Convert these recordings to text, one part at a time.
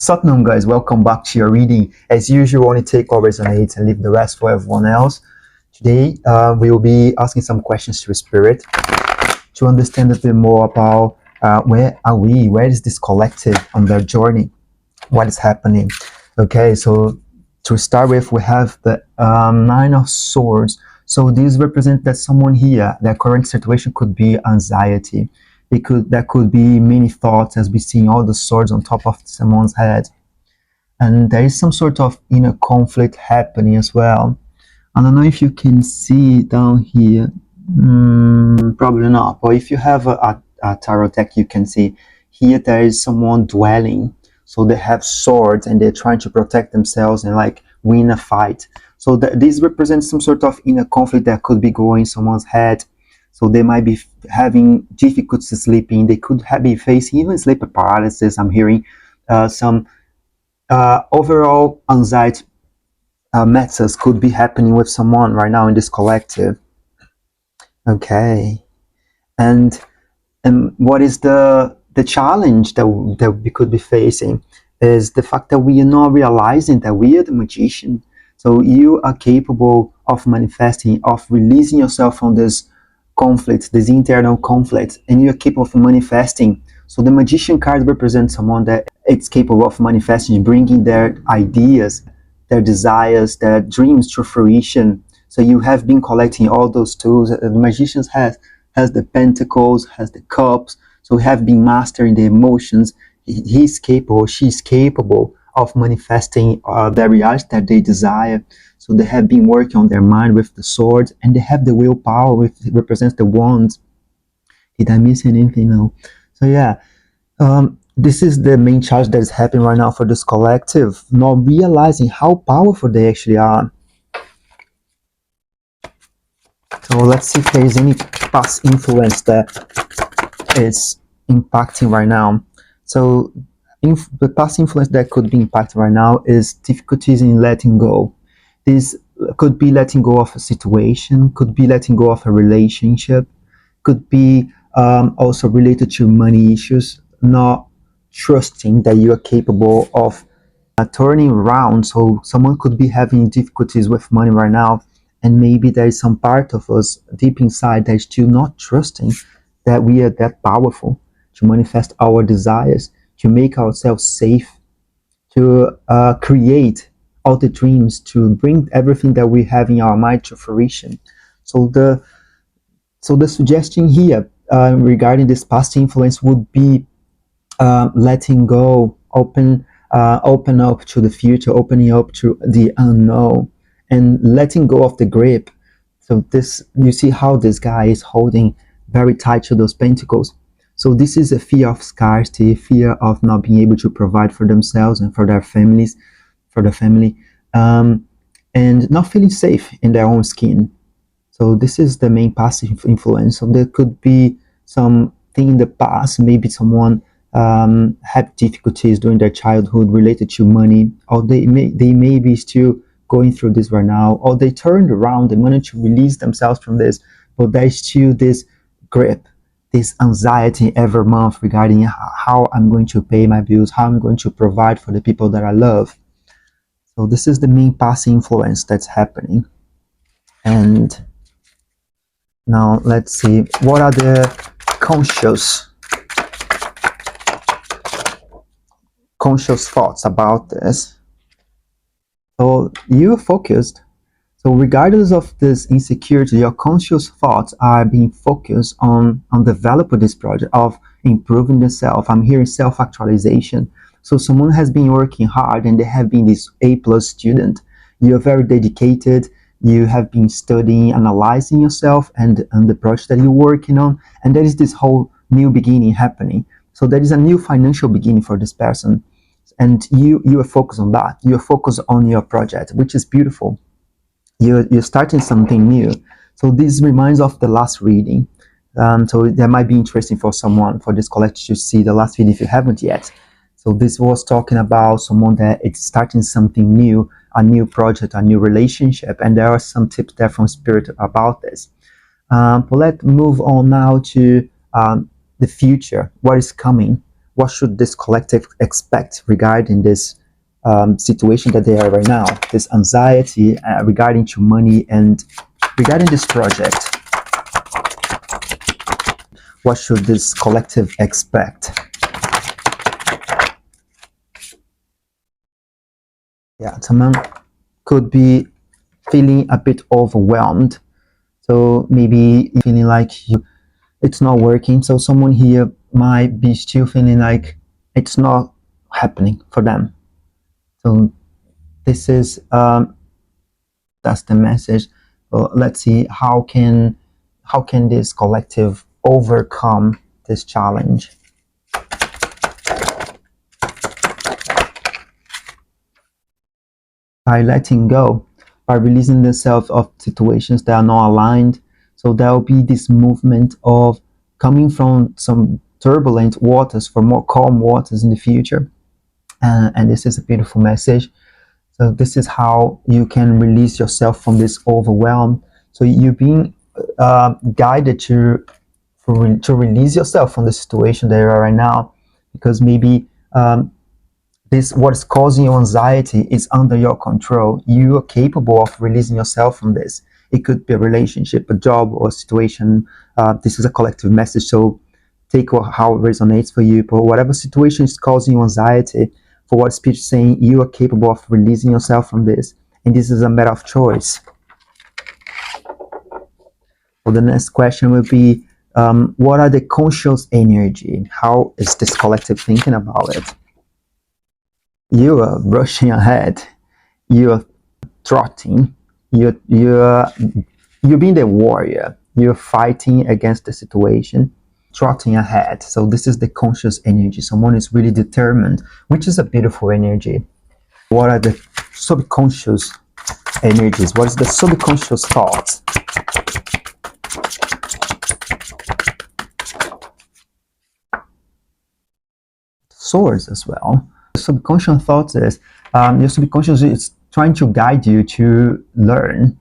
Satnam guys, welcome back to your reading. As usual, only take what resonates and leave the rest for everyone else. Today, we will be asking some questions to Spirit to understand a bit more about where are we, where is this collective on their journey, what is happening. Okay, so to start with, we have the Nine of Swords. So these represent that someone here, their current situation could be anxiety. There could be many thoughts, as we see all the swords on top of someone's head. And there is some sort of inner conflict happening as well. I don't know if you can see down here. Probably not. But if you have a tarot deck, you can see here there is someone dwelling. So they have swords and they're trying to protect themselves and like win a fight. So this represents some sort of inner conflict that could be going in someone's head. So they might be having difficulty sleeping. They could be facing even sleep paralysis. I'm hearing some overall anxiety matters could be happening with someone right now in this collective. Okay, and what is the challenge that we could be facing is the fact that we are not realizing that we are the magician. So you are capable of manifesting, of releasing yourself from this conflict, this internal conflict, and you're capable of manifesting. So the magician card represents someone that it's capable of manifesting, bringing their ideas, their desires, their dreams to fruition. So you have been collecting all those tools. The magician has the pentacles, has the cups. So we have been mastering the emotions. He's capable, she's capable of manifesting the reality that they desire. So they have been working on their mind with the swords, and they have the willpower, which represents the wands. Did I miss anything? No. So yeah, this is the main challenge that is happening right now for this collective, not realizing how powerful they actually are. So let's see if there is any past influence that is impacting right now. So the past influence that could be impacted right now is difficulties in letting go. This could be letting go of a situation, could be letting go of a relationship, could be also related to money issues, not trusting that you are capable of turning around. So someone could be having difficulties with money right now, and maybe there is some part of us deep inside that is still not trusting that we are that powerful to manifest our desires, to make ourselves safe, to create all the dreams, to bring everything that we have in our mind to fruition. So the suggestion here regarding this past influence would be letting go, open up to the future, opening up to the unknown, and letting go of the grip. So this, you see how this guy is holding very tight to those pentacles. So this is a fear of scarcity, fear of not being able to provide for themselves and for their families, for the family, and not feeling safe in their own skin. So this is the main passive influence. So there could be something in the past, maybe someone had difficulties during their childhood related to money, or they may be still going through this right now, or they turned around, they wanted to release themselves from this, but there's still this grip, this anxiety every month regarding how I'm going to pay my bills, how I'm going to provide for the people that I love. So this is the main past influence that's happening. And now let's see, what are the conscious thoughts about this? So you're focused. So regardless of this insecurity, your conscious thoughts are being focused on developing this project of improving the self. I'm hearing self-actualization. So someone has been working hard and they have been this A+ student. You're very dedicated. You have been studying, analyzing yourself and the project that you're working on. And there is this whole new beginning happening. So there is a new financial beginning for this person. And you are focused on that. You're focused on your project, which is beautiful. You're starting something new. So this reminds of the last reading. So that might be interesting for someone, for this collective, to see the last reading if you haven't yet. So this was talking about someone that it's starting something new, a new project, a new relationship, and there are some tips there from Spirit about this. But let's move on now to the future. What is coming? what should this collective expect regarding this situation that they are right now, this anxiety regarding to money and regarding this project. What should this collective expect? Yeah, someone could be feeling a bit overwhelmed. So maybe feeling like it's not working. So someone here might be still feeling like it's not happening for them. So this is that's the message. Well, let's see how can this collective overcome this challenge. By letting go, by releasing themselves of situations that are not aligned. So there will be this movement of coming from some turbulent waters for more calm waters in the future. And this is a beautiful message. So this is how you can release yourself from this overwhelm. So you're being guided to release yourself from the situation that you are right now, because maybe this what is causing you anxiety is under your control. You are capable of releasing yourself from this. It could be a relationship, a job, or a situation. This is a collective message, so take how it resonates for you. But whatever situation is causing you anxiety, for what speech is saying, you are capable of releasing yourself from this, and this is a matter of choice. So the next question will be, what are the conscious energy? How is this collective thinking about it? You are rushing ahead. You are trotting. You're being the warrior. You're fighting against the situation, trotting ahead. So this is the conscious energy. Someone is really determined, which is a beautiful energy. What are the subconscious energies? What is the subconscious thoughts? Swords as well. The subconscious thoughts is your subconscious is trying to guide you to learn,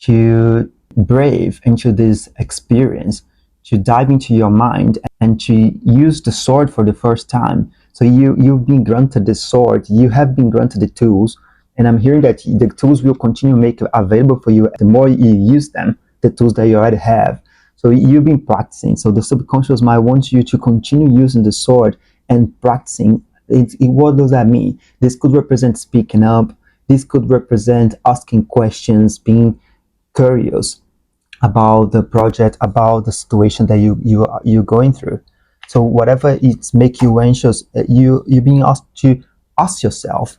to brave into this experience, to dive into your mind and to use the sword for the first time. So you've been granted the sword, you have been granted the tools, and I'm hearing that the tools will continue to make available for you the more you use them, the tools that you already have. So you've been practicing. So the subconscious might want you to continue using the sword and practicing. What does that mean? This could represent speaking up. This could represent asking questions, being curious about the project, about the situation that you're going through. So whatever it's make you anxious, you're being asked to ask yourself,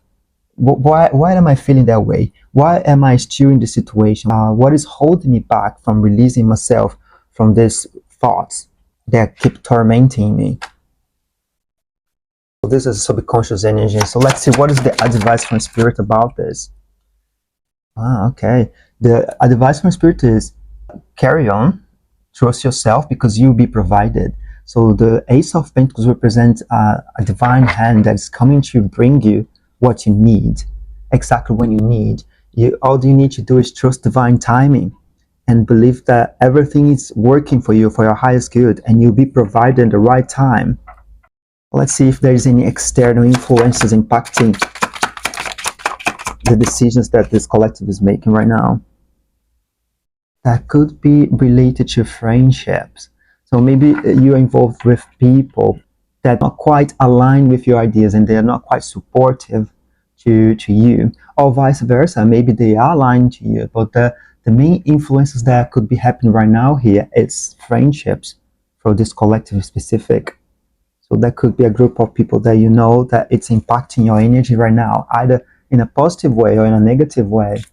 why am I feeling that way? Why am I still in the situation? What is holding me back from releasing myself from these thoughts that keep tormenting me? So this is subconscious energy. So let's see, what is the advice from spirit about this? Okay. The advice from spirit is carry on, trust yourself, because you'll be provided. So the Ace of Pentacles represents a divine hand that is coming to bring you what you need, exactly when you need. All you need to do is trust divine timing and believe that everything is working for you for your highest good, and you'll be provided at the right time. Let's see if there is any external influences impacting the decisions that this collective is making right now. That could be related to friendships. So maybe you're involved with people that are not quite aligned with your ideas and they're not quite supportive to you, or vice versa. Maybe they are aligned to you, but the main influences that could be happening right now here is friendships for this collective specific. So that could be a group of people that you know that it's impacting your energy right now, either in a positive way or in a negative way.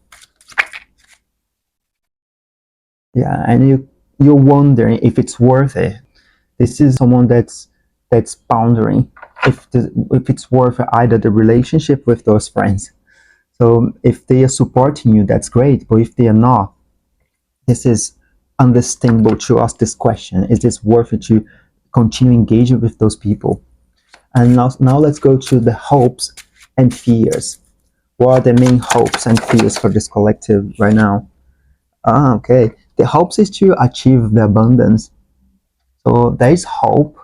Yeah, and you're wondering if it's worth it. This is someone that's pondering if it's worth either the relationship with those friends. So if they are supporting you, that's great. But if they are not, this is understandable to ask this question: is this worth it to continue engaging with those people? And now let's go to the hopes and fears. What are the main hopes and fears for this collective right now? Okay. The hopes is to achieve the abundance. So there is hope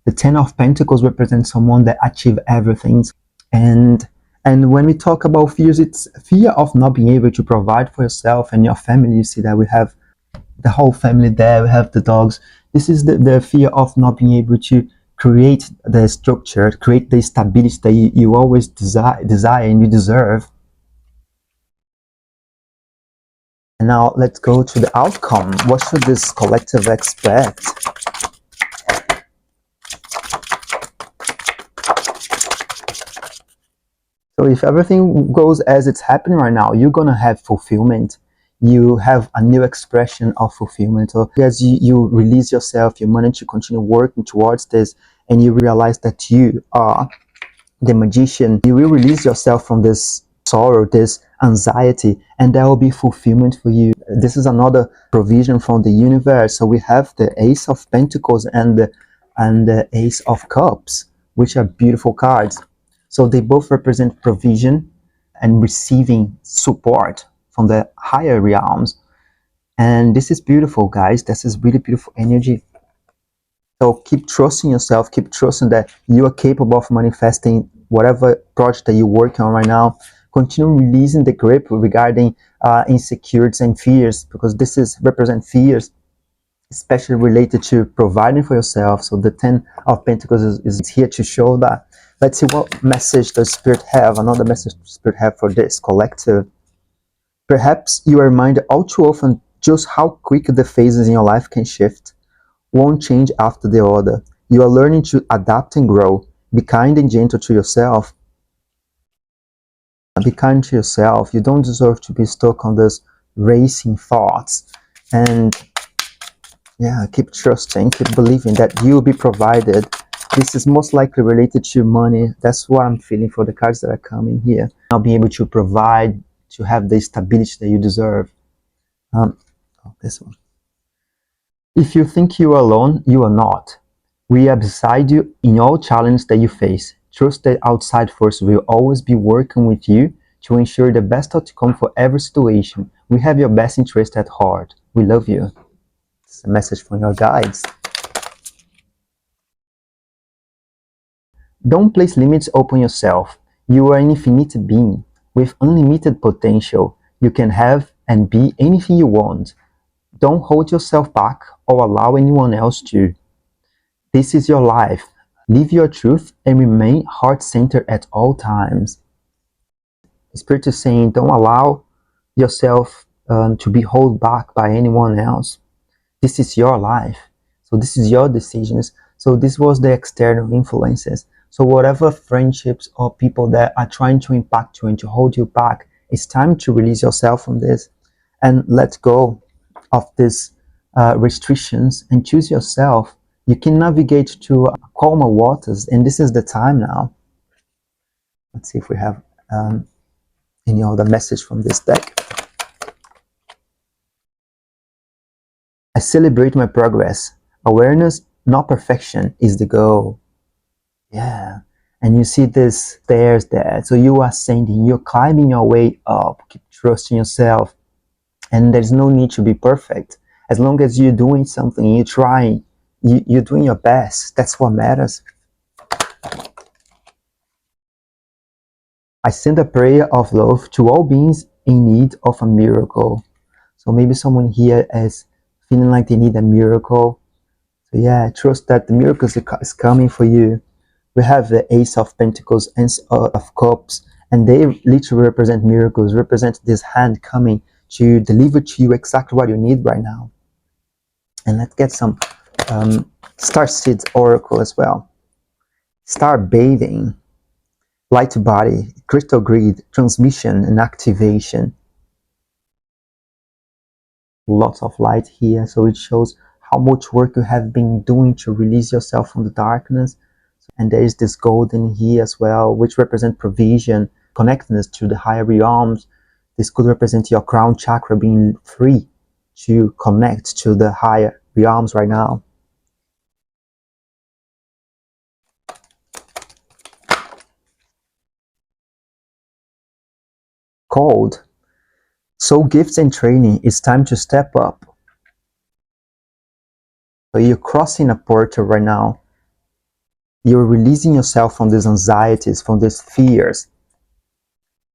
The Ten of Pentacles represents someone that achieve everything. And when we talk about fears, it's fear of not being able to provide for yourself and your family. You see that we have the whole family there, we have the dogs. This is the fear of not being able to create the structure, create the stability that you always desire and you deserve. And now let's go to the outcome. What should this collective expect? So if everything goes as it's happening right now, you're gonna have fulfillment. You have a new expression of fulfillment. So as you release yourself, you manage to continue working towards this, and you realize that you are the magician. You will release yourself from this sorrow, this anxiety, and there will be fulfillment for you. This is another provision from the universe. So we have the Ace of Pentacles and the Ace of Cups, which are beautiful cards. So they both represent provision and receiving support from the higher realms. And this is beautiful, guys. This is really beautiful energy. So keep trusting yourself, keep trusting that you are capable of manifesting whatever project that you're working on right now. Continue releasing the grip regarding insecurities and fears, because this is represent fears, especially related to providing for yourself. So the Ten of Pentacles is here to show that. Let's see what message the Spirit have, another message the Spirit have for this collective. Perhaps you are reminded all too often just how quick the phases in your life can shift. One change after the other. You are learning to adapt and grow. Be kind and gentle to yourself. Be kind to yourself. You don't deserve to be stuck on those racing thoughts. And yeah, keep trusting, keep believing that you will be provided. This is most likely related to money. That's what I'm feeling for the cards that are coming here. I'll be able to provide, to have the stability that you deserve. This one. If you think you are alone, you are not. We are beside you in all challenges that you face. Trust that outside force will always be working with you to ensure the best outcome for every situation. We have your best interest at heart. We love you. It's a message from your guides. Don't place limits upon yourself. You are an infinite being with unlimited potential. You can have and be anything you want. Don't hold yourself back or allow anyone else to. This is your life. Live your truth and remain heart-centered at all times. Spirit is saying, don't allow yourself to be held back by anyone else. This is your life. So this is your decisions. So this was the external influences. So whatever friendships or people that are trying to impact you and to hold you back, it's time to release yourself from this and let go of these restrictions and choose yourself. You can navigate to calmer waters, and this is the time now. Let's see if we have any other message from this deck. I celebrate my progress. Awareness, not perfection, is the goal. Yeah. And you see this stairs there. So you are ascending, you're climbing your way up. Keep trusting yourself. And there's no need to be perfect. As long as you're doing something, you're trying, you're doing your best. That's what matters. I send a prayer of love to all beings in need of a miracle. So maybe someone here is feeling like they need a miracle. So yeah, trust that the miracle is coming for you. We have the Ace of Pentacles and of Cups, and they literally represent miracles, represent this hand coming to deliver to you exactly what you need right now. And let's get some Star Seeds Oracle as well. Star bathing, light body, crystal grid, transmission and activation. Lots of light here, so it shows how much work you have been doing to release yourself from the darkness. And there is this golden here as well, which represent provision, connectedness to the higher realms. This could represent your crown chakra being free to connect to the higher realms right now. Called. So gifts and training, it's time to step up. So you're crossing a portal right now. You're releasing yourself from these anxieties, from these fears.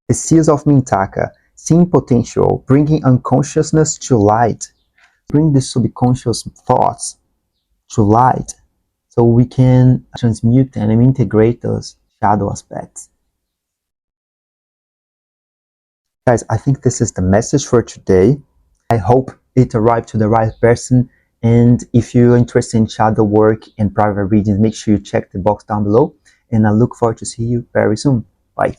The seals of Mintaka, seeing potential, bringing unconsciousness to light, bring the subconscious thoughts to light so we can transmute them and integrate those shadow aspects. Guys, I think this is the message for today. I hope it arrived to the right person. And if you're interested in shadow work and private readings, make sure you check the box down below. And I look forward to see you very soon. Bye.